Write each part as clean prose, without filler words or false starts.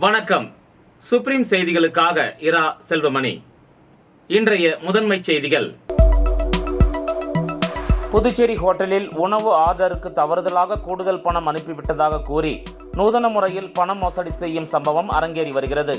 வணக்கம். சுப்ரீம் செய்திகளுக்காக இரா செல்வமணி. இன்றைய முதன்மை செய்திகள். புதுச்சேரி ஹோட்டலில் உணவு ஆர்டருக்கு தவறுதலாக கூடுதல் பணம் அனுப்பிவிட்டதாக கூறி நூதன முறையில் பண மோசடி செய்யும் சம்பவம் அரங்கேறி வருகிறது.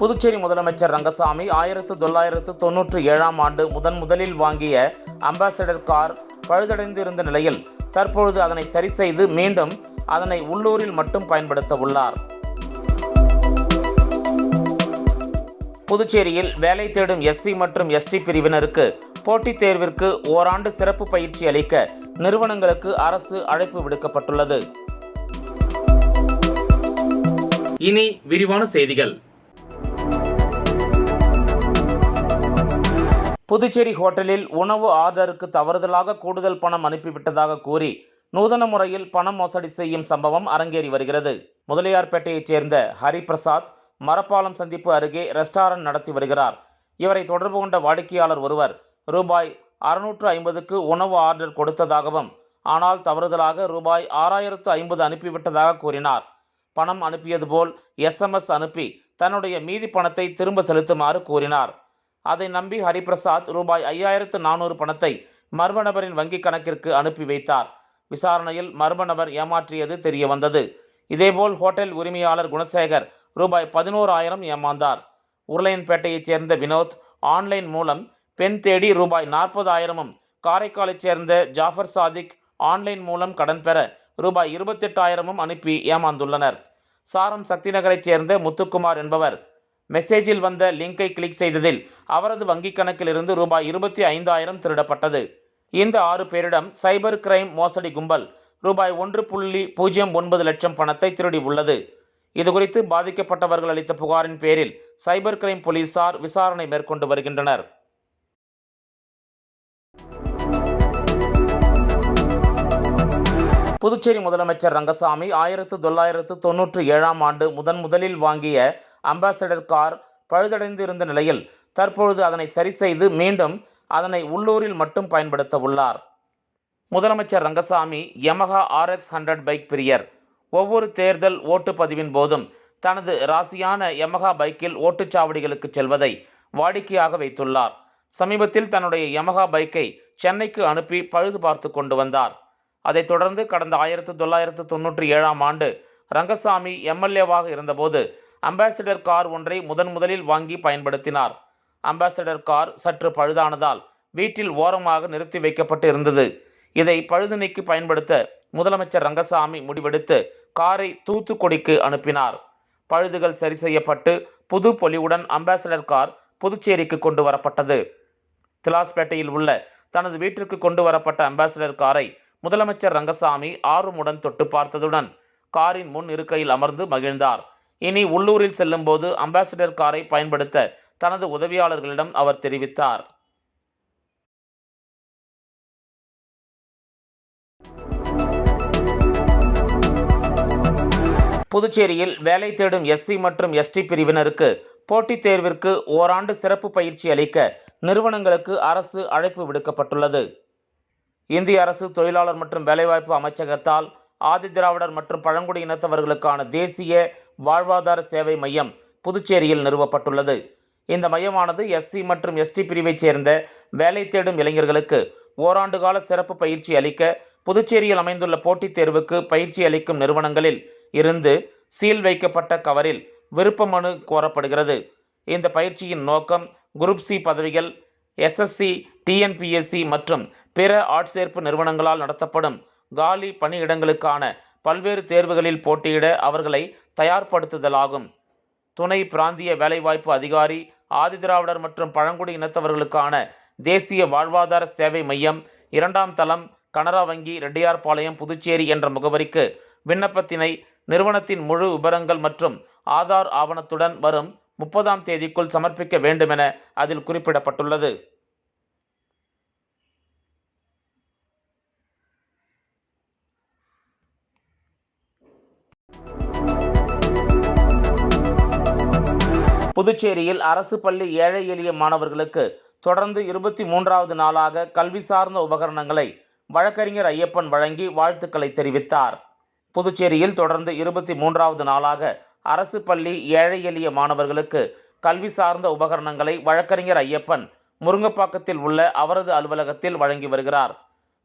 புதுச்சேரி முதலமைச்சர் ரங்கசாமி 1997ஆம் ஆண்டு முதலில் வாங்கிய அம்பாசடர் கார் பழுதடைந்து இருந்த நிலையில் தற்பொழுது அதனை சரி செய்து மீண்டும் அதனை உள்ளூரில் மட்டும் பயன்படுத்த உள்ளார். புதுச்சேரியில் வேலை தேடும் எஸ்சி மற்றும் எஸ்டி பிரிவினருக்கு போட்டித் தேர்விற்கு ஓராண்டு சிறப்பு பயிற்சி அளிக்க நிறுவனங்களுக்கு அரசு அழைப்பு விடுக்கப்பட்டுள்ளது. இனி விரிவான செய்திகள். புதுச்சேரி ஹோட்டலில் உணவு ஆர்டருக்கு தவறுதலாக கூடுதல் பணம் அனுப்பிவிட்டதாக கூறி நூதன முறையில் பண மோசடி செய்யும் சம்பவம் அரங்கேறி வருகிறது. முதலியார்பேட்டையைச் சேர்ந்த ஹரிபிரசாத் மரப்பாலம் சந்திப்பு அருகே ரெஸ்டாரண்ட் நடத்தி வருகிறார். இவரை தொடர்பு கொண்ட வாடிக்கையாளர் ஒருவர் ரூபாய் 650க்கு உணவு ஆர்டர் கொடுத்ததாகவும் ஆனால் தவறுதலாக ரூபாய் 6050 அனுப்பிவிட்டதாக கூறினார். பணம் அனுப்பியது போல் SMS அனுப்பி தன்னுடைய மீதி பணத்தை திரும்ப செலுத்துமாறு கூறினார். அதை நம்பி ஹரிபிரசாத் ரூபாய் 5400 பணத்தை மர்ம நபரின் வங்கிக் கணக்கிற்கு அனுப்பி வைத்தார். விசாரணையில் மர்ம நபர் ஏமாற்றியது தெரிய வந்தது. இதேபோல் ஹோட்டல் உரிமையாளர் குணசேகர் ரூபாய் 11000 ஏமாந்தார். உருளையன்பேட்டையைச் சேர்ந்த வினோத் ஆன்லைன் மூலம் பெண் தேடி ரூபாய் 40000ம், காரைக்காலைச் சேர்ந்த ஜாஃபர் சாதிக் ஆன்லைன் மூலம் கடன் பெற ரூபாய் 28000ம் அனுப்பி ஏமாந்துள்ளனர். சாரம் சக்திநகரைச் சேர்ந்த முத்துக்குமார் என்பவர் மெசேஜில் வந்த லிங்கை கிளிக் செய்ததில் அவரது வங்கிக் கணக்கிலிருந்து ரூபாய் 25000 திருடப்பட்டது. இந்த 6 பேரிடம் சைபர் கிரைம் மோசடி கும்பல் ரூபாய் 1.09 லட்சம் பணத்தை திருடி உள்ளது. இதுகுறித்து பாதிக்கப்பட்டவர்கள் அளித்த புகாரின் பேரில் சைபர் கிரைம் போலீசார் விசாரணை மேற்கொண்டு வருகின்றனர். புதுச்சேரி முதலமைச்சர் ரங்கசாமி 1997ஆம் ஆண்டு முதலில் வாங்கிய அம்பாசடர் கார் பழுதடைந்து இருந்த நிலையில் தற்பொழுது அதனை சரி செய்து மீண்டும் அதனை உள்ளூரில் மட்டும் பயன்படுத்த உள்ளார். முதலமைச்சர் ரங்கசாமி யமஹா RX 100 பைக் பிரியர். ஒவ்வொரு தேர்தல் ஓட்டு பதிவின் போதும் தனது ராசியான யமஹா பைக்கில் ஓட்டுச்சாவடிகளுக்கு செல்வதை வாடிக்கையாக வைத்துள்ளார். சமீபத்தில் தன்னுடைய யமஹா பைக்கை சென்னைக்கு அனுப்பி பழுது பார்த்து கொண்டு வந்தார். அதைத் தொடர்ந்து கடந்த 1997ஆம் ஆண்டு ரங்கசாமி MLAவாக இருந்தபோது அம்பாசிடர் கார் ஒன்றை முதலில் வாங்கி பயன்படுத்தினார். அம்பாசிடர் கார் சற்று பழுதானதால் வீட்டில் ஓரமாக நிறுத்தி வைக்கப்பட்டு இருந்தது. இதை பழுது நீக்கி பயன்படுத்த முதலமைச்சர் ரங்கசாமி முடிவெடுத்து காரை தூத்துக்குடிக்கு அனுப்பினார். பழுதுகள் சரி செய்யப்பட்டு புது பொலிவுடன் அம்பாசிடர் கார் புதுச்சேரிக்கு கொண்டு வரப்பட்டது. திலாஸ்பேட்டையில் உள்ள தனது வீட்டிற்கு கொண்டு வரப்பட்ட அம்பாசிடர் காரை முதலமைச்சர் ரங்கசாமி ஆர்வமுடன் தொட்டு பார்த்ததுடன் காரின் முன் இருக்கையில் அமர்ந்து மகிழ்ந்தார். இனி உள்ளூரில் செல்லும் போது அம்பாசிடர் காரை பயன்படுத்த தனது உதவியாளர்களிடம் அவர் தெரிவித்தார். புதுச்சேரியில் வேலை தேடும் எஸ்சி மற்றும் எஸ்டி பிரிவினருக்கு போட்டித் தேர்விற்கு ஓராண்டு சிறப்பு பயிற்சி அளிக்க நிறுவனங்களுக்கு அரசு அழைப்பு விடுக்கப்பட்டுள்ளது. இந்திய அரசு தொழிலாளர் மற்றும் வேலைவாய்ப்பு அமைச்சகத்தால் ஆதிதிராவிடர் மற்றும் பழங்குடி இனத்தவர்களுக்கான தேசிய வாழ்வாதார சேவை மையம் புதுச்சேரியில் நிறுவப்பட்டுள்ளது. இந்த மையமானது எஸ்சி மற்றும் எஸ்டி பிரிவைச் சேர்ந்த வேலை தேடும் இளைஞர்களுக்கு ஓராண்டு கால சிறப்பு பயிற்சி அளிக்க புதுச்சேரியில் அமைந்துள்ள போட்டித் தேர்வுக்கு பயிற்சி அளிக்கும் நிறுவனங்களில் இருந்து சீல் வைக்கப்பட்ட கவரில் விருப்ப மனு கோரப்படுகிறது. இந்த பயிற்சியின் நோக்கம் குரூப் சி பதவிகள், SSC, TNPSC மற்றும் பிற ஆட்சேர்ப்பு நிறுவனங்களால் நடத்தப்படும் காலி பணியிடங்களுக்கான பல்வேறு தேர்வுகளில் போட்டியிட அவர்களை தயார்படுத்துதலாகும். துணை பிராந்திய வேலைவாய்ப்பு அதிகாரி, ஆதிதிராவிடர் மற்றும் பழங்குடி இனத்தவர்களுக்கான தேசிய வாழ்வாதார சேவை மையம், 2ஆம் தளம், கனரா வங்கி, ரெட்டியார்பாளையம், புதுச்சேரி என்ற முகவரிக்கு விண்ணப்பத்தினை நிறுவனத்தின் முழு விபரங்கள் மற்றும் ஆதார் ஆவணத்துடன் வரும் 30ஆம் தேதிக்குள் சமர்ப்பிக்க வேண்டுமென அதில் குறிப்பிடப்பட்டுள்ளது. புதுச்சேரியில் அரசு பள்ளி ஏழை எளிய மாணவர்களுக்கு தொடர்ந்து 23வது நாளாக கல்வி சார்ந்த உபகரணங்களை வழக்கறிஞர் ஐயப்பன் வழங்கி வாழ்த்துக்களை தெரிவித்தார். புதுச்சேரியில் தொடர்ந்து 23வது நாளாக அரசு பள்ளி ஏழை எளிய மாணவர்களுக்கு கல்வி சார்ந்த உபகரணங்களை வழக்கறிஞர் ஐயப்பன் முருங்கப்பாக்கத்தில் உள்ள அவரது அலுவலகத்தில் வழங்கி வருகிறார்.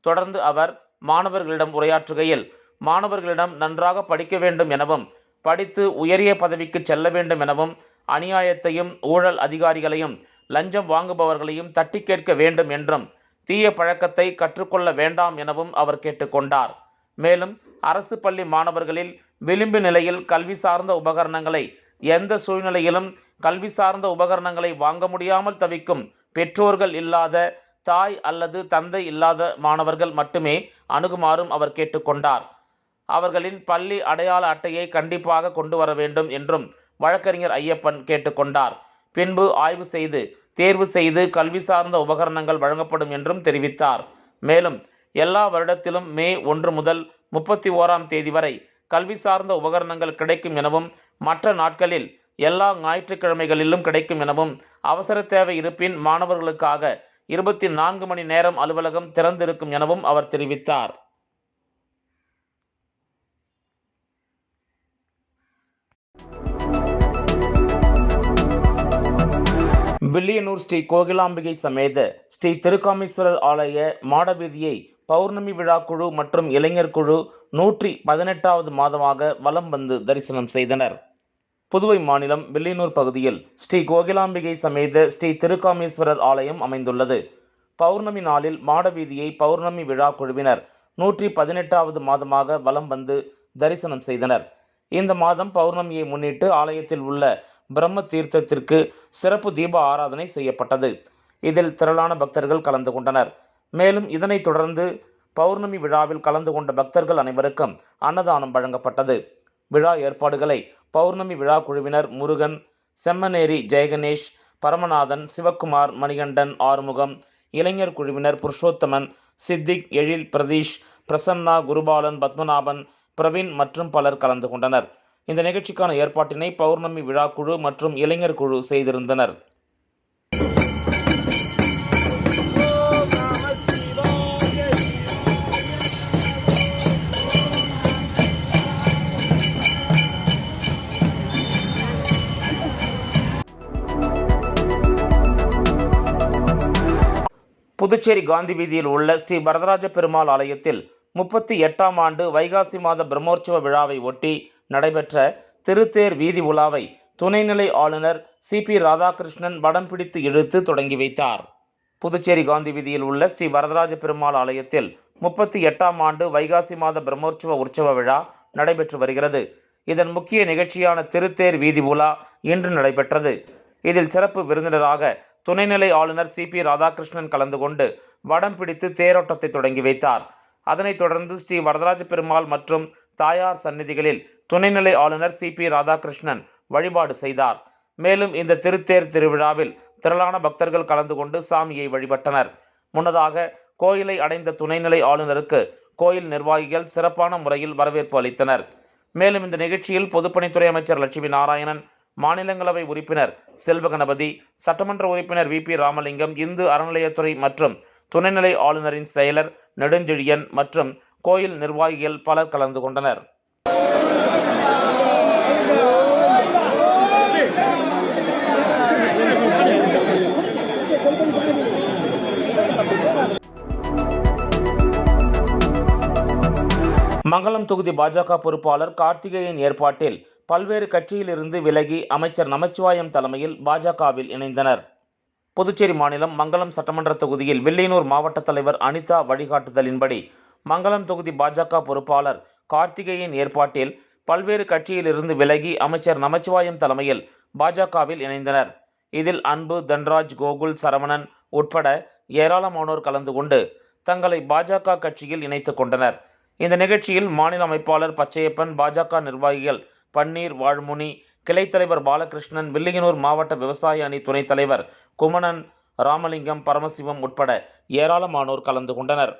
தொடர்ந்து அவர் மாணவர்களிடம் உரையாற்றுகையில், மாணவர்களிடம் நன்றாக படிக்க வேண்டும் எனவும், படித்து உயரிய பதவிக்கு செல்ல வேண்டும் எனவும், அநியாயத்தையும் ஊழல் அதிகாரிகளையும் லஞ்சம் வாங்குபவர்களையும் தட்டி கேட்க வேண்டும் என்றும், தீய பழக்கத்தை கற்றுக்கொள்ள வேண்டாம் எனவும் அவர் கேட்டுக்கொண்டார். மேலும் அரசு பள்ளி மாணவர்களில் விளிம்பு நிலையில் கல்வி சார்ந்த உபகரணங்களை எந்த சூழ்நிலையிலும் கல்வி சார்ந்த உபகரணங்களை வாங்க முடியாமல் தவிக்கும் பெற்றோர்கள் இல்லாத, தாய் அல்லது தந்தை இல்லாத மாணவர்கள் மட்டுமே அணுகுமாறும் அவர் கேட்டுக்கொண்டார். அவர்களின் பள்ளி அடையாள அட்டையை கண்டிப்பாக கொண்டு வர வேண்டும் என்றும் வழக்கறிஞர் ஐயப்பன் கேட்டுக்கொண்டார். பின்பு ஆய்வு செய்து தேர்வு செய்து கல்வி சார்ந்த உபகரணங்கள் வழங்கப்படும் என்றும் தெரிவித்தார். மேலும் எல்லா வருடத்திலும் மே 1 முதல் 31ஆம் தேதி வரை கல்வி சார்ந்த உபகரணங்கள் கிடைக்கும் எனவும், மற்ற நாட்களில் எல்லா ஞாயிற்றுக்கிழமைகளிலும் கிடைக்கும் எனவும், அவசர தேவை இருப்பின் மாணவர்களுக்காக 24 மணி நேரம் அலுவலகம் திறந்திருக்கும் எனவும் அவர் தெரிவித்தார். வில்லியனூர் ஸ்ரீ கோகிலாம்பிகை சமேத ஸ்ரீ திருக்காமீஸ்வரர் ஆலய மாடவீதியை பௌர்ணமி விழா குழு மற்றும் இளைஞர் குழு 118வது மாதமாக வலம் வந்து தரிசனம் செய்தனர். புதுவை மாநிலம் வில்லியனூர் பகுதியில் ஸ்ரீ கோகிலாம்பிகை சமேத ஸ்ரீ திருக்காமீஸ்வரர் ஆலயம் அமைந்துள்ளது. பௌர்ணமி நாளில் மாடவீதியை பௌர்ணமி விழா குழுவினர் 118வது மாதமாக வலம் வந்து தரிசனம் செய்தனர். இந்த மாதம் பௌர்ணமியை முன்னிட்டு ஆலயத்தில் உள்ள பிரம்ம தீர்த்தத்திற்கு சிறப்பு தீப ஆராதனை செய்யப்பட்டது. இதில் திரளான பக்தர்கள் கலந்து கொண்டனர். மேலும் இதனைத் தொடர்ந்து பௌர்ணமி விழாவில் கலந்து கொண்ட பக்தர்கள் அனைவருக்கும் அன்னதானம் வழங்கப்பட்டது. விழா ஏற்பாடுகளை பௌர்ணமி விழா குழுவினர் முருகன், செம்மனேரி ஜெயகணேஷ், பரமநாதன், சிவக்குமார், மணிகண்டன், ஆறுமுகம், இளைஞர் குழுவினர் புருஷோத்தமன், சித்திக், எழில், பிரதீஷ், பிரசன்னா, குருபாலன், பத்மநாபன், பிரவீன் மற்றும் பலர் கலந்து கொண்டனர். இந்த நிகழ்ச்சிக்கான ஏற்பாட்டினை பௌர்ணமி விழா குழு மற்றும் இளைஞர் குழு செய்திருந்தனர். புதுச்சேரி காந்தி வீதியில் உள்ள ஸ்ரீ வரதராஜ பெருமாள் ஆலயத்தில் 38ஆம் ஆண்டு வைகாசி மாத பிரம்மோற்சவ விழாவை ஒட்டி நடைபெற்ற திருத்தேர் வீதி உலாவை துணைநிலை ஆளுநர் CP ராதாகிருஷ்ணன் வடம் பிடித்து இழுத்து தொடங்கி வைத்தார். புதுச்சேரி காந்தி வீதியில் உள்ள ஸ்ரீ வரதராஜ பெருமாள் ஆலயத்தில் 38ஆம் ஆண்டு வைகாசி மாத பிரம்மோற்சவ உற்சவ விழா நடைபெற்று வருகிறது. இதன் முக்கிய நிகழ்ச்சியான திருத்தேர் வீதி உலா இன்று நடைபெற்றது. இதில் சிறப்பு விருந்தினராக துணைநிலை ஆளுநர் CP ராதாகிருஷ்ணன் கலந்து கொண்டு வடம் பிடித்து தேரோட்டத்தை தொடங்கி வைத்தார். அதனைத் தொடர்ந்து ஸ்ரீ வரதராஜ பெருமாள் மற்றும் தாயார் சந்நிதிகளில் துணைநிலை ஆளுநர் CP ராதாகிருஷ்ணன் வழிபாடு செய்தார். மேலும் இந்த திருத்தேர் திருவிழாவில் திரளான பக்தர்கள் கலந்து கொண்டு சாமியை வழிபட்டனர். முன்னதாக கோயிலை அடைந்த துணைநிலை ஆளுநருக்கு கோயில் நிர்வாகிகள் சிறப்பான முறையில் வரவேற்பு அளித்தனர். மேலும் இந்த நிகழ்ச்சியில் பொதுப்பணித்துறை அமைச்சர் லட்சுமி நாராயணன், மாநிலங்களவை உறுப்பினர் செல்வகணபதி, சட்டமன்ற உறுப்பினர் VP ராமலிங்கம், இந்து அறநிலையத்துறை மற்றும் துணைநிலை ஆளுநரின் செயலர் நெடுஞ்செழியன் மற்றும் கோயில் நிர்வாகிகள் பலர் கலந்து கொண்டனர். மங்கலம் தொகுதி பாஜக பொறுப்பாளர் கார்த்திகேயன் ஏற்பாட்டில் பல்வேறு கட்சியிலிருந்து விலகி அமைச்சர் நமச்சிவாயம் தலைமையில் பாஜகவில் இணைந்தனர். புதுச்சேரி மாநிலம் மங்கலம் சட்டமன்ற தொகுதியில் வில்லியனூர் மாவட்ட தலைவர் அனிதா வழிகாட்டுதலின்படி மங்கலம் தொகுதி பாஜக பொறுப்பாளர் கார்த்திகேயன் ஏற்பாட்டில் பல்வேறு கட்சியிலிருந்து விலகி அமைச்சர் நமச்சிவாயம் தலைமையில் பாஜகவில் இணைந்தனர். இதில் அன்பு, தன்ராஜ், கோகுல், சரவணன் உட்பட ஏராளமானோர் கலந்து கொண்டு தங்களை பாஜக கட்சியில் இணைத்துக் கொண்டனர். இந்த நிகழ்ச்சியில் மாநில அமைப்பாளர் பச்சையப்பன், பாஜக நிர்வாகிகள் பன்னீர், வாழ்முனி, கிளைத் தலைவர் பாலகிருஷ்ணன், வில்லியனூர் மாவட்ட விவசாய அணி துணைத் தலைவர் குமணன், ராமலிங்கம், பரமசிவம் உட்பட ஏராளமானோர் கலந்து கொண்டனர்.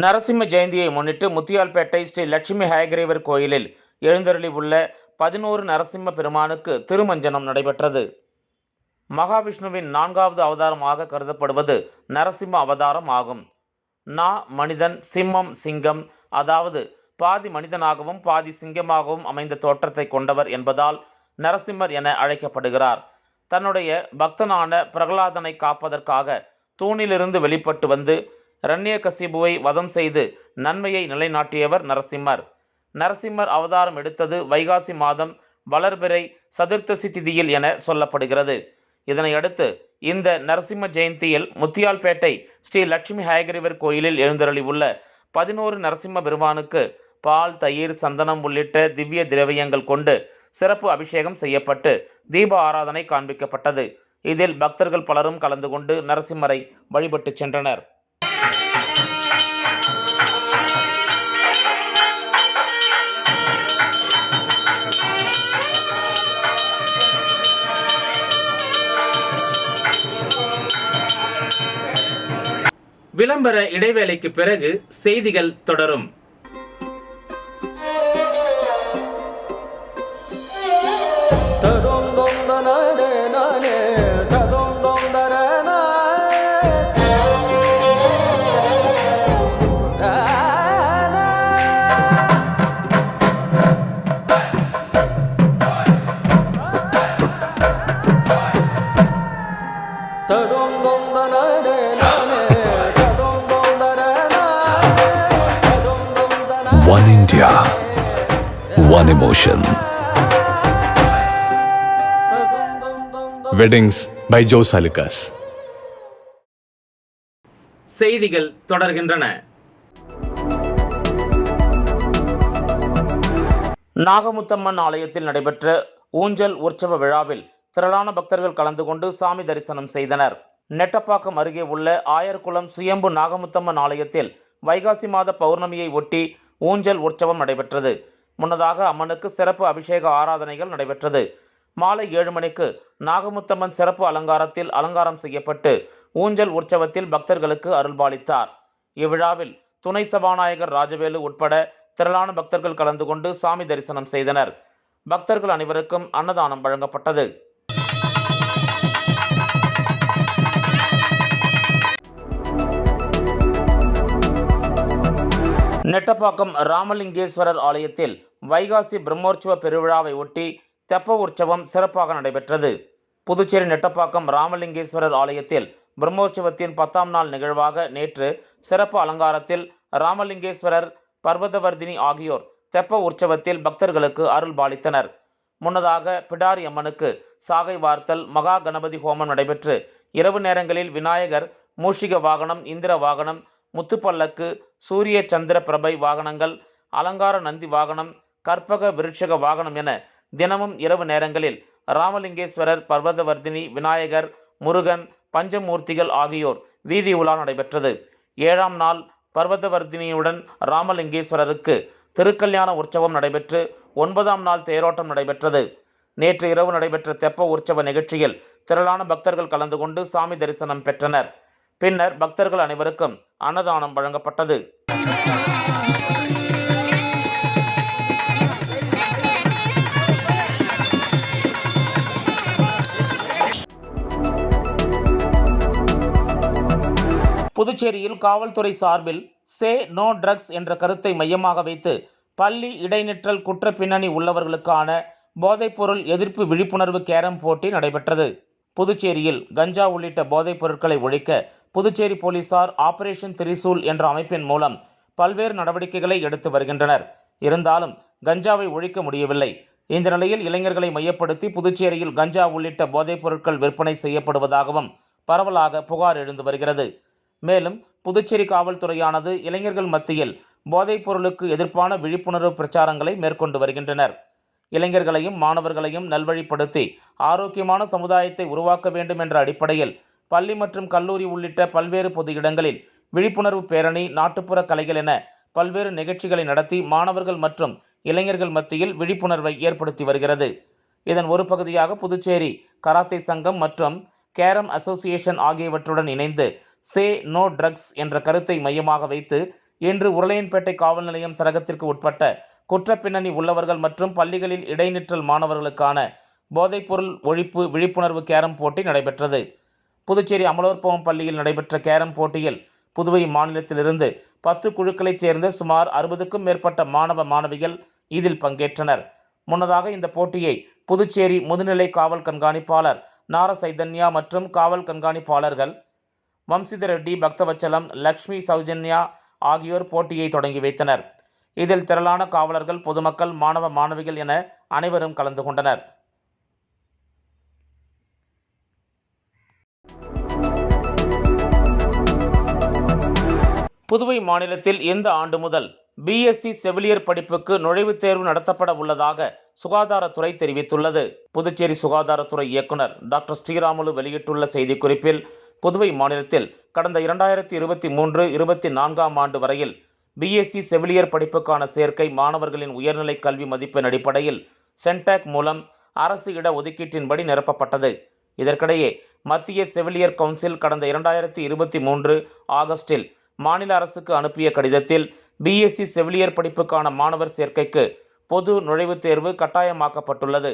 நரசிம்ம ஜெயந்தியை முன்னிட்டு முத்தியால்பேட்டை ஸ்ரீ லட்சுமி ஹயக்ரீவர் கோயிலில் எழுந்தருளி உள்ள 11 நரசிம்ம பெருமானுக்கு திருமஞ்சனம் நடைபெற்றது. மகாவிஷ்ணுவின் 4வது அவதாரமாக கருதப்படுவது நரசிம்ம அவதாரம் ஆகும். மனிதன், சிம்மம், சிங்கம், அதாவது பாதி மனிதனாகவும் பாதி சிங்கமாகவும் அமைந்த தோற்றத்தை கொண்டவர் என்பதால் நரசிம்மர் என அழைக்கப்படுகிறார். தன்னுடைய பக்தனான பிரகலாதனை காப்பதற்காக தூணிலிருந்து வெளிப்பட்டு வந்து இரண்யகசிபுவை வதம் செய்து நன்மையை நிலைநாட்டியவர் நரசிம்மர். நரசிம்மர் அவதாரம் எடுத்தது வைகாசி மாதம் வளர்பிறை சதுர்த்தசி திதியில் என சொல்லப்படுகிறது. இதனையடுத்து இந்த நரசிம்ம ஜெயந்தியில் முத்தியால்பேட்டை ஸ்ரீ லட்சுமி ஹயகிரிவர் கோயிலில் எழுந்தருளி உள்ள 11 நரசிம்ம பெருமானுக்கு பால், தயிர், சந்தனம் உள்ளிட்ட திவ்ய திரவியங்கள் கொண்டு சிறப்பு அபிஷேகம் செய்யப்பட்டு தீப ஆராதனை காண்பிக்கப்பட்டது. இதில் பக்தர்கள் பலரும் கலந்து கொண்டு நரசிம்மரை வழிபட்டு சென்றனர். விளம்பர இடைவேளைக்கு பிறகு செய்திகள் தொடரும். One India, one emotion. Weddings by Joe Salikas. செய்திகள் தொடர்கின்றன. நாகமுத்தம்மன் ஆலயத்தில் நடைபெற்ற ஊஞ்சல் உற்சவ விழாவில் திரளான பக்தர்கள் கலந்து கொண்டு சாமி தரிசனம் செய்தனர். நெட்டப்பாக்கம் அருகே உள்ள ஆயர்குளம் சுயம்பு நாகமுத்தம்மன் ஆலயத்தில் வைகாசி மாத பௌர்ணமியை ஒட்டி ஊஞ்சல் உற்சவம் நடைபெற்றது. முன்னதாக அம்மனுக்கு சிறப்பு அபிஷேக ஆராதனைகள் நடைபெற்றது. மாலை 7 மணிக்கு நாகமுத்தம்மன் சிறப்பு அலங்காரத்தில் அலங்காரம் செய்யப்பட்டு ஊஞ்சல் உற்சவத்தில் பக்தர்களுக்கு அருள்பாலித்தார். இவ்விழாவில் துணை சபாநாயகர் ராஜவேலு உட்பட திரளான பக்தர்கள் கலந்து கொண்டு சாமி தரிசனம் செய்தனர். பக்தர்கள் அனைவருக்கும் அன்னதானம் வழங்கப்பட்டது. நெட்டப்பாக்கம் ராமலிங்கேஸ்வரர் ஆலயத்தில் வைகாசி பிரம்மோற்சவ பெருவிழாவை ஒட்டி தெப்ப உற்சவம் சிறப்பாக நடைபெற்றது. புதுச்சேரி நெட்டப்பாக்கம் ராமலிங்கேஸ்வரர் ஆலயத்தில் பிரம்மோற்சவத்தின் 10ஆம் நாள் நிகழ்வாக நேற்று சிறப்பு அலங்காரத்தில் ராமலிங்கேஸ்வரர், பர்வதவர்தினி ஆகியோர் தெப்ப உற்சவத்தில் பக்தர்களுக்கு அருள் பாலித்தனர். முன்னதாக பிடாரி அம்மனுக்கு சாகை வார்த்தல், மகா கணபதி ஹோமம் நடைபெற்று இரவு நேரங்களில் விநாயகர், மூஷிக வாகனம், இந்திர வாகனம், முத்துப்பல்லக்கு, சூரிய சந்திர பிரபை வாகனங்கள், அலங்கார நந்தி வாகனம், கற்பக விருட்சக வாகனம் என தினமும் இரவு நேரங்களில் ராமலிங்கேஸ்வரர், பர்வதவர்தினி, விநாயகர், முருகன், பஞ்சமூர்த்திகள் ஆகியோர் வீதி உலா நடைபெற்றது. 7ஆம் நாள் பர்வதவர்தினியுடன் ராமலிங்கேஸ்வரருக்கு திருக்கல்யாண உற்சவம் நடைபெற்று 9ஆம் நாள் தேரோட்டம் நடைபெற்றது. நேற்று இரவு நடைபெற்ற தெப்ப உற்சவ நிகழ்ச்சியில் திரளான பக்தர்கள் கலந்து கொண்டு சாமி தரிசனம் பெற்றனர். பின்னர் பக்தர்கள் அனைவருக்கும் அன்னதானம் வழங்கப்பட்டது. புதுச்சேரியில் காவல்துறை சார்பில் சே நோ ட்ரக்ஸ் என்ற கருத்தை மையமாக வைத்து பள்ளி இடைநிற்றல் குற்ற பின்னணி உள்ளவர்களுக்கான போதைப்பொருள் எதிர்ப்பு விழிப்புணர்வு கேரம் போட்டி நடைபெற்றது. புதுச்சேரியில் கஞ்சா உள்ளிட்ட போதைப் பொருட்களை ஒழிக்க புதுச்சேரி போலீசார் ஆபரேஷன் திரிசூல் என்ற அமைப்பின் மூலம் பல்வேறு நடவடிக்கைகளை எடுத்து வருகின்றனர். இருந்தாலும் கஞ்சாவை ஒழிக்க முடியவில்லை. இந்த நிலையில் இளைஞர்களை மையப்படுத்தி புதுச்சேரியில் கஞ்சா உள்ளிட்ட போதைப் பொருட்கள் விற்பனை செய்யப்படுவதாகவும் பரவலாக புகார் எழுந்து வருகிறது. மேலும் புதுச்சேரி காவல்துறையானது இளைஞர்கள் மத்தியில் போதைப் பொருளுக்கு எதிர்ப்பான விழிப்புணர்வு பிரச்சாரங்களை மேற்கொண்டு வருகின்றனர். இளைஞர்களையும் மாணவர்களையும் நல்வழிப்படுத்தி ஆரோக்கியமான சமுதாயத்தை உருவாக்க வேண்டும் என்ற அடிப்படையில் பள்ளி மற்றும் கல்லூரி உள்ளிட்ட பல்வேறு பொது இடங்களில் விழிப்புணர்வு பேரணி, நாட்டுப்புற கலைகள் என பல்வேறு நிகழ்ச்சிகளை நடத்தி மாணவர்கள் மற்றும் இளைஞர்கள் மத்தியில் விழிப்புணர்வை ஏற்படுத்தி வருகிறது. இதன் ஒரு பகுதியாக புதுச்சேரி கராத்தே சங்கம் மற்றும் கேரம் அசோசியேஷன் ஆகியவற்றுடன் இணைந்து சே நோ ட்ரக்ஸ் என்ற கருத்தை மையமாக வைத்து இன்று உருளையன்பேட்டை காவல் நிலையம் சரகத்திற்கு உட்பட்ட குற்ற பின்னணி உள்ளவர்கள் மற்றும் பள்ளிகளில் இடைநிற்றல் மாணவர்களுக்கான போதைப்பொருள் ஒழிப்பு விழிப்புணர்வு கேரம் போட்டி நடைபெற்றது. புதுச்சேரி அமலோற்பவம் பள்ளியில் நடைபெற்ற கேரம் போட்டியில் புதுவை மாநிலத்திலிருந்து 10 குழுக்களைச் சேர்ந்த சுமார் 60க்கும் மேற்பட்ட மாணவ மாணவிகள் இதில் பங்கேற்றனர். முன்னதாக இந்த போட்டியை புதுச்சேரி முதுநிலை காவல் கண்காணிப்பாளர் நார சைதன்யா மற்றும் காவல் கண்காணிப்பாளர்கள் வம்சித ரெட்டி, பக்தவச்சலம், லக்ஷ்மி சௌஜன்யா ஆகியோர் போட்டியை தொடங்கி வைத்தனர். இதில் திரளான காவலர்கள், பொதுமக்கள், மாணவ மாணவிகள் என அனைவரும் கலந்து கொண்டனர். புதுவை மாநிலத்தில் இந்த ஆண்டு முதல் பிஎஸ்சி செவிலியர் படிப்புக்கு நுழைவுத் தேர்வு நடத்தப்பட உள்ளதாக சுகாதாரத்துறை தெரிவித்துள்ளது. புதுச்சேரி சுகாதாரத்துறை இயக்குனர் டாக்டர் ஸ்ரீராமுலு வெளியிட்டுள்ள செய்திக்குறிப்பில், புதுவை மாநிலத்தில் கடந்த 2023-24 ஆண்டு வரையில் பிஎஸ்சி செவிலியர் படிப்புக்கான சேர்க்கை மாணவர்களின் உயர்நிலை கல்வி மதிப்பெண் அடிப்படையில் சென்டாக் மூலம் அரசு இட ஒதுக்கீட்டின்படி நிரப்பப்பட்டது. இதற்கிடையே மத்திய செவிலியர் கவுன்சில் கடந்த 2023 ஆகஸ்டில் மாநில அரசுக்கு அனுப்பிய கடிதத்தில் பிஎஸ்சி செவிலியர் படிப்புக்கான மாணவர் சேர்க்கைக்கு பொது நுழைவுத் தேர்வு கட்டாயமாக்கப்பட்டுள்ளது.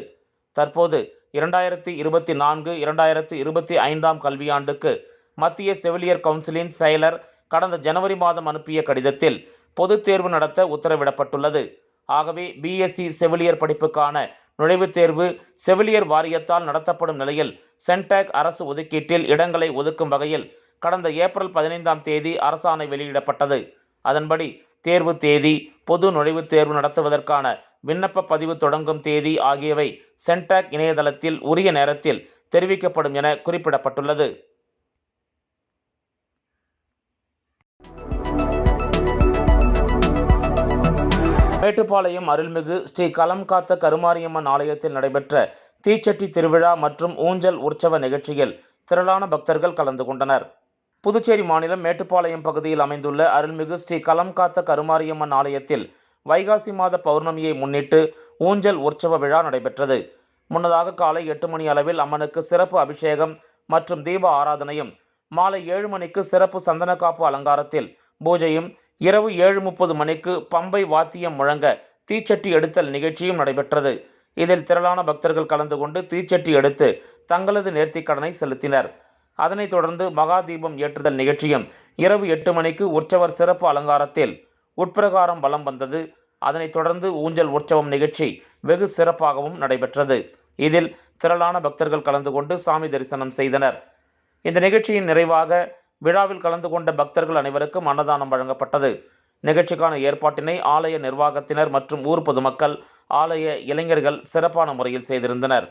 தற்போது 2024-2025 கல்வியாண்டுக்கு மத்திய செவிலியர் கவுன்சிலின் செயலர் கடந்த ஜனவரி மாதம் அனுப்பிய கடிதத்தில் பொதுத் தேர்வு நடத்த உத்தரவிடப்பட்டுள்ளது. ஆகவே பிஎஸ்சி செவிலியர் படிப்புக்கான நுழைவுத் தேர்வு செவிலியர் வாரியத்தால் நடத்தப்படும் நிலையில் சென்டாக் அரசு ஒதுக்கீட்டில் இடங்களை ஒதுக்கும் வகையில் கடந்த ஏப்ரல் 15 அரசாணை வெளியிடப்பட்டது. அதன்படி தேர்வு தேதி, பொது நுழைவுத் தேர்வு நடத்துவதற்கான விண்ணப்ப பதிவு தொடங்கும் தேதி ஆகியவை சென்டாக் இணையதளத்தில் உரிய நேரத்தில் தெரிவிக்கப்படும் என குறிப்பிடப்பட்டுள்ளது. மேட்டுப்பாளையம் அருள்மிகு ஸ்ரீ களம் காத்த கருமாரியம்மன் ஆலயத்தில் நடைபெற்ற தீச்சட்டி திருவிழா மற்றும் ஊஞ்சல் உற்சவ நிகழ்ச்சியில் திரளான பக்தர்கள் கலந்து கொண்டனர். புதுச்சேரி மாநிலம் மேட்டுப்பாளையம் பகுதியில் அமைந்துள்ள அருள்மிகு ஸ்ரீ களம் காத்த கருமாரியம்மன் ஆலயத்தில் வைகாசி மாத பௌர்ணமியை முன்னிட்டு ஊஞ்சல் உற்சவ விழா நடைபெற்றது. முன்னதாக காலை 8 மணி அளவில் அம்மனுக்கு சிறப்பு அபிஷேகம் மற்றும் தீப ஆராதனையும், மாலை 7 மணிக்கு சிறப்பு சந்தனக்காப்பு அலங்காரத்தில் பூஜையும், இரவு 7:30 மணிக்கு பம்பை வாத்தியம் முழங்க தீச்சட்டி எடுத்தல் நிகழ்ச்சியும் நடைபெற்றது. இதில் திரளான பக்தர்கள் கலந்து கொண்டு தீச்சட்டி எடுத்து தங்களது நேர்த்திக்கடனை செலுத்தினர். அதனைத் தொடர்ந்து மகா தீபம் ஏற்றுதல் நிகழ்ச்சியும் இரவு 8 மணிக்கு உற்சவர் சிறப்பு அலங்காரத்தில் உட்பிரகாரம் வலம் வந்தது. அதனைத் தொடர்ந்து ஊஞ்சல் உற்சவம் நிகழ்ச்சி வெகு சிறப்பாகவும் நடைபெற்றது. இதில் திரளான பக்தர்கள் கலந்து கொண்டு சாமி தரிசனம் செய்தனர். இந்த நிகழ்ச்சியின் நிறைவாக விழாவில் கலந்து கொண்ட பக்தர்கள் அனைவருக்கும் அன்னதானம் வழங்கப்பட்டது. நிகழ்ச்சிக்கான ஏற்பாட்டினை ஆலய நிர்வாகத்தினர் மற்றும் ஊர் பொதுமக்கள், ஆலய இளைஞர்கள் சிறப்பான முறையில் செய்திருந்தனர்.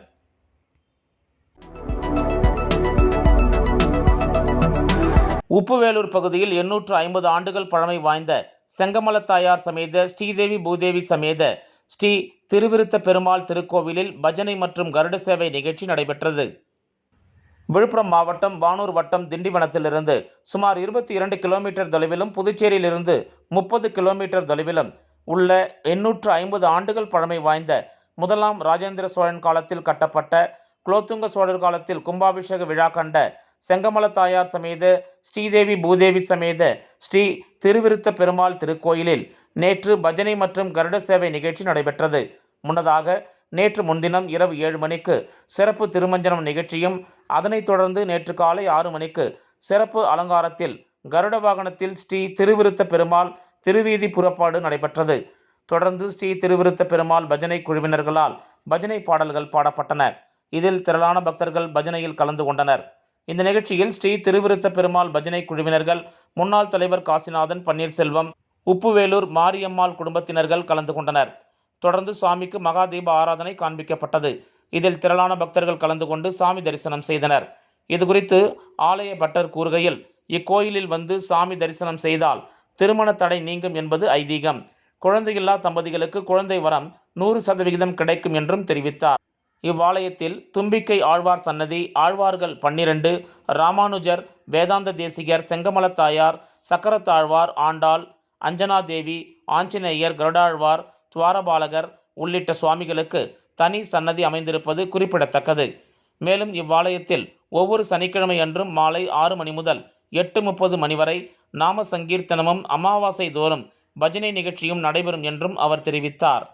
உப்புவேலூர் பகுதியில் 850 ஆண்டுகள் பழமை வாய்ந்த செங்கமலத்தாயார் சமேத ஸ்ரீதேவி பூதேவி சமேத ஸ்ரீ திருவிருத்த பெருமாள் திருக்கோவிலில் பஜனை மற்றும் கருட சேவை நிகழ்ச்சி நடைபெற்றது. விழுப்புரம் மாவட்டம் வானூர் வட்டம் திண்டிவனத்திலிருந்து சுமார் 22 கிலோமீட்டர் தொலைவிலும், புதுச்சேரியிலிருந்து 30 கிலோமீட்டர் தொலைவிலும் உள்ள 850 ஆண்டுகள் பழமை வாய்ந்த முதலாம் ராஜேந்திர சோழன் காலத்தில் கட்டப்பட்ட, குலோத்துங்க சோழர் காலத்தில் கும்பாபிஷேக விழா கண்ட செங்கமலத்தாயார் சமேத ஸ்ரீதேவி பூதேவி சமேத ஸ்ரீ திருவிருத்த பெருமாள் திருக்கோயிலில் நேற்று பஜனை மற்றும் கருட சேவை நிகழ்ச்சி நடைபெற்றது. முன்னதாக நேற்று முன்தினம் இரவு 7 மணிக்கு சிறப்பு திருமஞ்சனம் நிகழ்ச்சியும், அதனைத் தொடர்ந்து நேற்று காலை 6 மணிக்கு சிறப்பு அலங்காரத்தில் கருட வாகனத்தில் ஸ்ரீ திருவிருத்த பெருமாள் திருவீதி புறப்பாடு நடைபெற்றது. தொடர்ந்து ஸ்ரீ திருவிருத்த பெருமாள் பஜனை குழுவினர்களால் பஜனை பாடல்கள் பாடப்பட்டன. இதில் திரளான பக்தர்கள் பஜனையில் கலந்து கொண்டனர். இந்த நிகழ்ச்சியில் ஸ்ரீ திருவிருத்த பெருமாள் பஜனை குழுவினர்கள், முன்னாள் தலைவர் காசிநாதன், பன்னீர்செல்வம், உப்புவேலூர் மாரியம்மாள் குடும்பத்தினர்கள் கலந்து கொண்டனர். தொடர்ந்து சுவாமிக்கு மகா தீப ஆராதனை காண்பிக்கப்பட்டது. இதில் திரளான பக்தர்கள் கலந்து கொண்டு சாமி தரிசனம் செய்தனர். இதுகுறித்து ஆலய பட்டர் கூறுகையில், இக்கோயிலில் வந்து சாமி தரிசனம் செய்தால் திருமண தடை நீங்கும் என்பது ஐதீகம். குழந்தையில்லா தம்பதிகளுக்கு குழந்தை வரம் 100% கிடைக்கும் என்றும் தெரிவித்தார். இவ்வாலயத்தில் தும்பிக்கை ஆழ்வார் சன்னதி, ஆழ்வார்கள் 12, ராமானுஜர், வேதாந்த தேசிகர், செங்கமலத்தாயார், சக்கரத்தாழ்வார், ஆண்டாள், அஞ்சனாதேவி, ஆஞ்சநேயர், கருடாழ்வார், துவாரபாலகர் உள்ளிட்ட சுவாமிகளுக்கு தனி சன்னதி அமைந்திருப்பது குறிப்பிடத்தக்கது. மேலும் இவ்வாலயத்தில் ஒவ்வொரு சனிக்கிழமை அன்றும் மாலை 6 மணி முதல் 8:30 மணி வரை நாம சங்கீர்த்தனமும், அமாவாசை தோறும் பஜனை நிகழ்ச்சியும் நடைபெறும் என்றும் அவர் தெரிவித்தார்.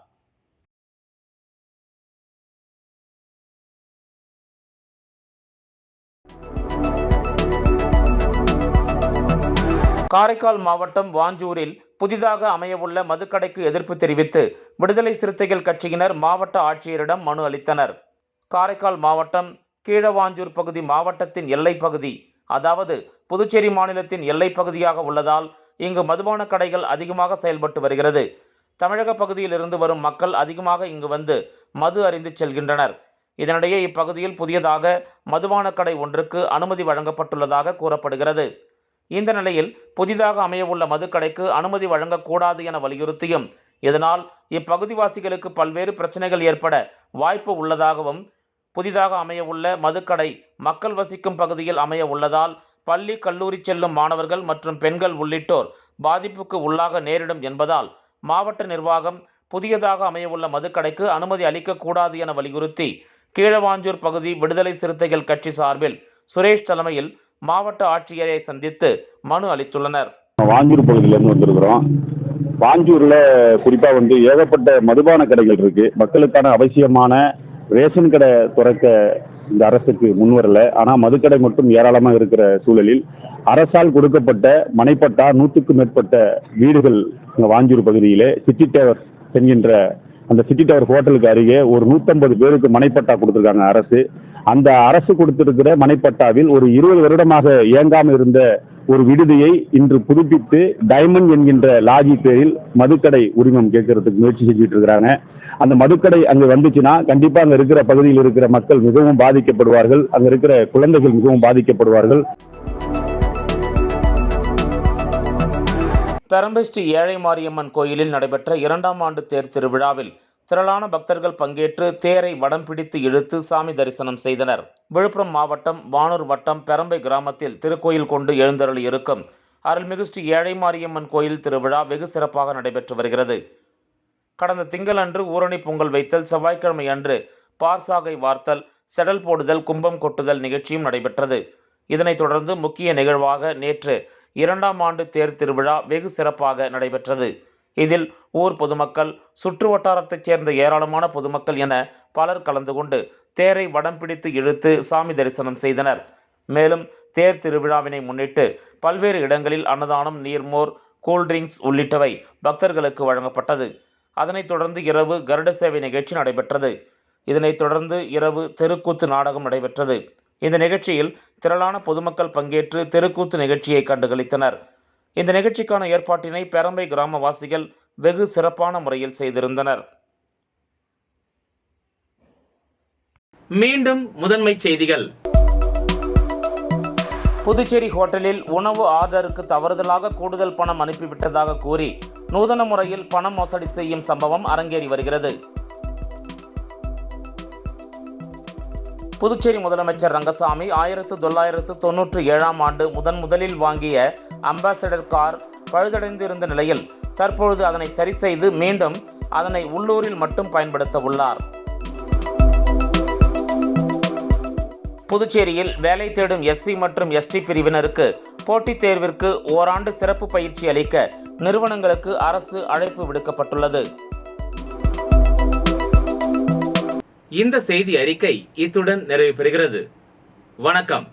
காரைக்கால் மாவட்டம் வாஞ்சூரில் புதிதாக அமையவுள்ள மதுக்கடைக்கு எதிர்ப்பு தெரிவித்து விடுதலை சிறுத்தைகள் கட்சியினர் மாவட்ட ஆட்சியரிடம் மனு அளித்தனர். காரைக்கால் மாவட்டம் கீழவாஞ்சூர் பகுதி மாவட்டத்தின் எல்லைப் பகுதி, அதாவது புதுச்சேரி மாநிலத்தின் எல்லைப் பகுதியாக உள்ளதால் இங்கு மதுபான கடைகள் அதிகமாக செயல்பட்டு வருகிறது. தமிழக பகுதியில் இருந்து வரும் மக்கள் அதிகமாக இங்கு வந்து மது அருந்தி செல்கின்றனர். இதனிடையே இப்பகுதியில் புதியதாக மதுபான கடை ஒன்றுக்கு அனுமதி வழங்கப்பட்டுள்ளதாக கூறப்படுகிறது. இந்த நிலையில் புதிதாக அமையவுள்ள மதுக்கடைக்கு அனுமதி வழங்கக்கூடாது என வலியுறுத்தியும், இதனால் இப்பகுதிவாசிகளுக்கு பல்வேறு பிரச்சனைகள் ஏற்பட வாய்ப்பு உள்ளதாகவும், புதிதாக அமையவுள்ள மதுக்கடை மக்கள் வசிக்கும் பகுதியில் அமைய உள்ளதால் பள்ளி கல்லூரி செல்லும் மாணவர்கள் மற்றும் பெண்கள் உள்ளிட்டோர் பாதிப்புக்கு உள்ளாக நேரிடும் என்பதால் மாவட்ட நிர்வாகம் புதியதாக அமையவுள்ள மதுக்கடைக்கு அனுமதி அளிக்கக்கூடாது என வலியுறுத்தி கீழவாஞ்சூர் பகுதி விடுதலை சிறுத்தைகள் கட்சி சார்பில் சுரேஷ் தலைமையில் மாவட்ட ஆட்சியரை சந்தித்து மனு அளித்துள்ளனர். வாஞ்சூர் பகுதியிலிருந்து வந்திருக்கிறோம். வாஞ்சூர்ல குறிப்பா ஏகப்பட்ட மதுபான கடைகள் இருக்கு. மக்களுக்கான அவசியமான ரேஷன் கடை துறக்க இந்த அரசுக்கு முன்வரல. ஆனா மதுக்கடை மட்டும் ஏராளமா இருக்கிற சூழலில் அரசால் கொடுக்கப்பட்ட மனைப்பட்டா 100க்கும் மேற்பட்ட வீடுகள் வாஞ்சூர் பகுதியிலே சிட்டி டவர் என்கின்ற அந்த சிட்டி டவர் ஹோட்டலுக்கு அருகே ஒரு 150 பேருக்கு மனைப்பட்டா கொடுத்திருக்காங்க அரசு. அந்த அரசு கொடுத்திருக்கிற மனைப்பட்டாவில் ஒரு 20 வருடமாக இயங்காம இருந்த ஒரு விடுதியை இன்று புதுப்பித்து டைமண்ட் என்கின்ற லாஜி பேரில் மதுக்கடை உரிமம் கேட்கறதுக்கு முயற்சி செஞ்சுட்டு இருக்கிறாங்க. அந்த மதுக்கடை அங்கு வந்துச்சுன்னா கண்டிப்பா அங்க இருக்கிற பகுதியில் இருக்கிற மக்கள் மிகவும் பாதிக்கப்படுவார்கள். அங்க இருக்கிற குழந்தைகள் மிகவும் பாதிக்கப்படுவார்கள். பெரம்பை ஸ்ரீ ஏழை மாரியம்மன் கோயிலில் நடைபெற்ற 2ஆம் ஆண்டு தேர் திருவிழாவில் திரளான பக்தர்கள் பங்கேற்று தேரை வடம் பிடித்து இழுத்து சாமி தரிசனம் செய்தனர். விழுப்புரம் மாவட்டம் வானூர் வட்டம் பெரம்பை கிராமத்தில் திருக்கோயில் கொண்டு எழுந்தருளி இருக்கும் அருள்மிகு ஸ்ரீ ஏழை மாரியம்மன் கோயில் திருவிழா வெகு சிறப்பாக நடைபெற்று வருகிறது. கடந்த திங்களன்று ஊரணி பொங்கல் வைத்தல், செவ்வாய்க்கிழமை அன்று பார்சாகை வார்த்தல், செடல் போடுதல், கும்பம் கொட்டுதல் நிகழ்ச்சியும் நடைபெற்றது. இதனைத் தொடர்ந்து முக்கிய நிகழ்வாக நேற்று 2ஆம் ஆண்டு தேர் திருவிழா வெகு சிறப்பாக நடைபெற்றது. இதில் ஊர் பொதுமக்கள், சுற்று வட்டாரத்தைச் சேர்ந்த ஏராளமான பொதுமக்கள் என பலர் கலந்து கொண்டு தேரை வடம் பிடித்து இழுத்து சாமி தரிசனம் செய்தனர். மேலும் தேர் திருவிழாவினை முன்னிட்டு பல்வேறு இடங்களில் அன்னதானம், நீர்மோர், கூல்ட்ரிங்க்ஸ் உள்ளிட்டவை பக்தர்களுக்கு வழங்கப்பட்டது. அதனைத் தொடர்ந்து இரவு கருட சேவை நிகழ்ச்சி நடைபெற்றது. இதனைத் தொடர்ந்து இரவு தெருக்கூத்து நாடகம் நடைபெற்றது. இந்த நிகழ்ச்சியில் திரளான பொதுமக்கள் பங்கேற்று தெருக்கூத்து நிகழ்ச்சியை கண்டுகளித்தனர். இந்த நிகழ்ச்சிக்கான ஏற்பாட்டினை பெரம்பை கிராமவாசிகள் வெகு சிறப்பான முறையில் செய்திருந்தனர். மீண்டும் முதன்மை செய்திகள். புதுச்சேரி ஹோட்டலில் உணவு ஆர்டருக்கு தவறுதலாக கூடுதல் பணம் அனுப்பிவிட்டதாக கூறி நூதன முறையில் பணம் மோசடி செய்யும் சம்பவம் அரங்கேறி வருகிறது. புதுச்சேரி முதலமைச்சர் ரங்கசாமி 1997ஆம் ஆண்டு முதலில் வாங்கிய அம்பாசடர் கார் பழுதடைந்து இருந்த நிலையில் தற்பொழுது அதனை சரி செய்து மீண்டும் அதனை உள்ளூரில் மட்டும் பயன்படுத்த உள்ளார். புதுச்சேரியில் வேலை தேடும் SC மற்றும் ST பிரிவினருக்கு போட்டித் தேர்விற்கு ஓராண்டு சிறப்பு பயிற்சி அளிக்க நிறுவனங்களுக்கு அரசு அழைப்பு விடுக்கப்பட்டுள்ளது. இந்த செய்தி அறிக்கை இத்துடன் நிறைவு பெறுகிறது. வணக்கம்.